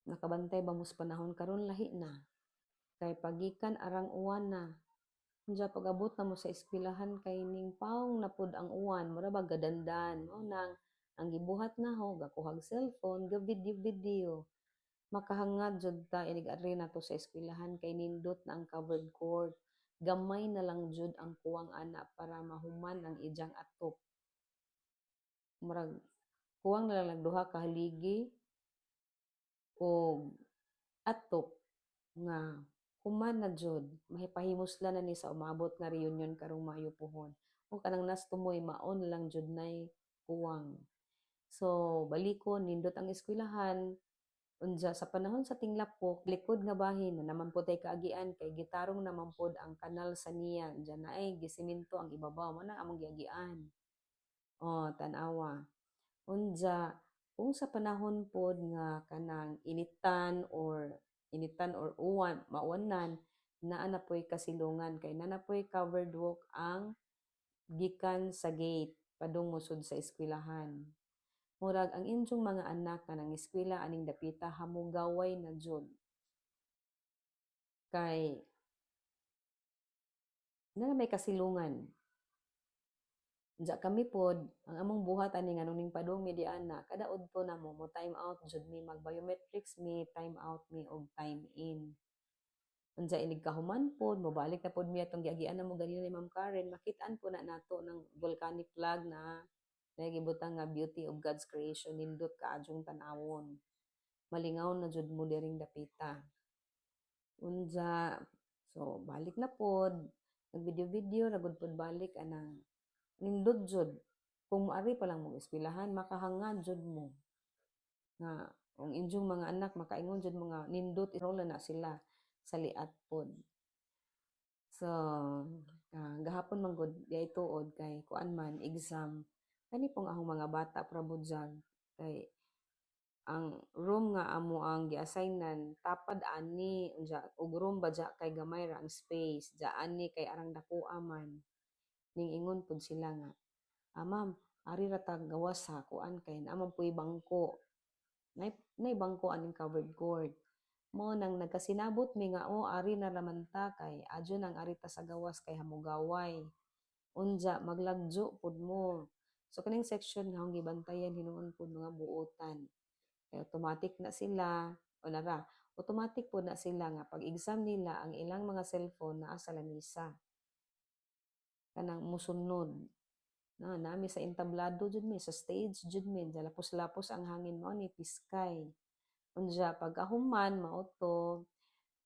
nakabantay ba mo sa panahon karon lahi na. Kay pagikan arang uwan na. Unya pag-abot na mo sa eskwelahan kay ning pawong na pud ang uwan, mura ba gadandan. Mao nang ang gibuhat na ho, gakuhag cellphone, ga video-video. Makahangad jud ta inig adre na to sa eskwelahan kay nindot na ang covered court. Gamay na lang jud ang kuwang ana para mahuman ang ijang atop. Murag kuwang na lang nagduha ka haligi o atop nga human na jud mahipahimuslan na ni sa umabot nga reunion karong Mayo puhon o kanang nas tumoy maon lang jud nay kuwang. So balikon nindot ang eskwelahan unja sa panahon sa tinglapok likod nga bahin na naman po tay kaagian kay gitarong naman pod ang kanal sa niya diyan na ay gisiminto ang ibabaw mo na among giagian. Oh, tanawa. Unja kung sa panahon pod nga kanang initan or uwan mauwanan naa na po'y kasilungan kay na po'y covered walk ang gikan sa gate padung mosud sa eskwelahan. Murag ang inyong mga anak nga nang eskwela aning dapita hamugaway na jud kay na may kasilungan. Diya kami pod, ang among buhat ani nga nung ning padung media na, kada udto na mo time out jud mi mag biometrics mi, time out mi og time in. Unsa inig kahuman pod, mobalik na pod mi atong giagian na mo ganina ni Ma'am Karen, makit-an po na nato ng volcanic flag na nagibutang nga beauty of God's creation nindot kaadjong tan-awon. Malingaw na jud mo diring dapita. Unja, so balik na pod, nag-video-video na gud pod balik anang nindot jud kung maari pa lang mong eskwelahan makahangad jud mo nga ang inyong mga anak makaingon jud mga nindot enroll na sila sa liat pod. So gahapon man gud diay tuod kay kuan man exam kani pong ahong mga bata prabudyag kay ang room nga amo ang gi-assignan tapad ani unja ug room ba dya kay gamay ra ang space dya ani kay arang dakoa man ning ingon pud sila nga ma'am ari ra tag gawas sa kuan kay naman puy bangko nay bangko aning covered court mo nang nagkasinabot mi nga ari na raman ta kay adyo nang ari ta sa gawas kay hamugaway unja maglagjo pud mo so kaning section nga akong gibantayan hinuon pud mga buotan kay automatic na sila o nara automatic po na sila nga pag exam nila ang ilang mga cellphone naa sa lamisa kanang musunod na nami sa entablado jud mi sa stage jud mi lapos-lapos ang hangin mo ni piskay unja pagkahuman mao to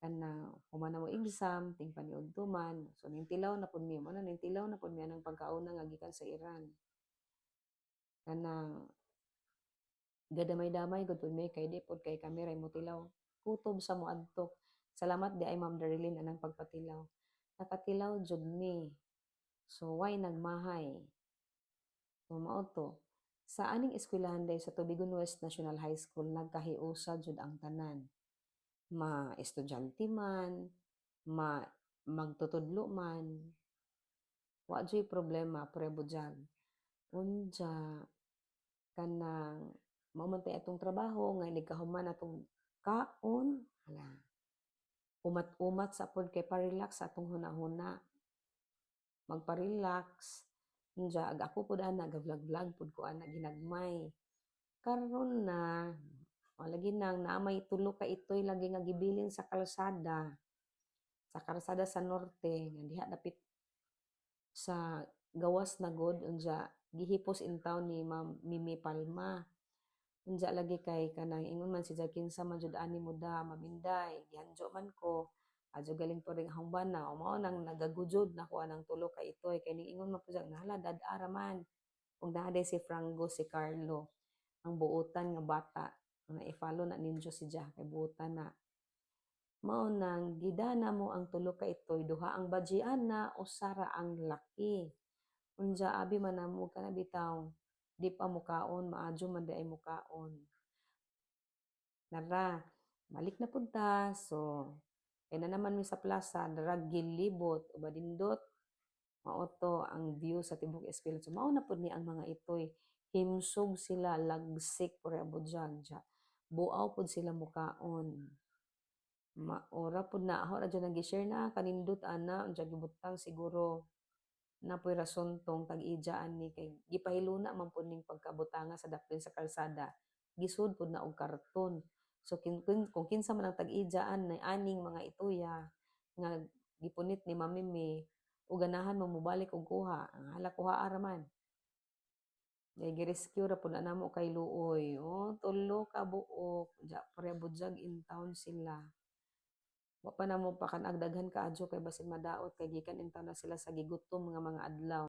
kana human na mo exam ting paniud tuman so nintilaw na pud mi mo na nintilaw na pud mi anang pagkauna nga gikan sa Iran kanang gadamay-damay gud pud mi kay di pud kay kami ray motilaw kutob sa moadtok salamat di ay Ma'am Darilyn anang pagpatilaw nakatilaw jud mi so why nagmahay so mao to sa aning eskwelahan day sa Tubigon West National High School nagkahiusa jud ang tanan ma-estudyante man ma magtutudlo man wa jud problema prebudyag unja kanang mao man tay atong trabaho nga nigkahuman atong kaon hala umat-umat sa pod kay pa-relax sa atong hunahuna magpa-relax unja ag ako pud ana ga-vlog-vlog pud ko ana ginagmay karon na lagi nang naamay tulo ka itoy lagi nga gibilin sa kalsada sa norte nga diha dapit sa gawas na god unja gihipos in town ni Ma'am Mimi Palma unja lagi kay kanang ingon man si Jakinsa man jud ani mo da maminday gihanjo man ko adyo galing po ring ahong bana o mao nang nagagujod na ko anang tulo ka itoy kay ning ingon man po siya nahala dad-ara man ug naa si Frango si Carlo ang buotan nga bata na i-follow na ninyo si Jack kay buotan na mao nang gidana mo ang tulo ka itoy duha ang badjian na usara ang laki unja abi man namo kana bitaw di pa mukaon maadyo man di ay mukaon nara balik na pud ta so kay na naman mi sa plaza dara gilibot ubadindot mao to ang view sa tibok eskwela so mao na pud ni ang mga itoy himsog sila lagsik pura budyag buaw pod sila mukaon. Ora pod na ako ra dyan nag-share na kanindot ana unsa gibutang siguro napoy rason tong tag-ija ani kay gipahiluna man pod ning pagkabutanga sa daplin sa kalsada. Gisud pod na og karton. So kung kinsa man ang tag-ijaan na aning mga ituya nga gipunit ni Mamimi ug ganahan mo mobalik og kuha, hala kuhaa ra man. Kay gi-rescue ra pod na namo kay Luoy. Oh, tulo ka buok. Diya pareha budyag in town sila. Wa pa namo pakanag daghan kaadyo kay basin madaot kay gikan in town na sila sa gigutom nga mga adlaw.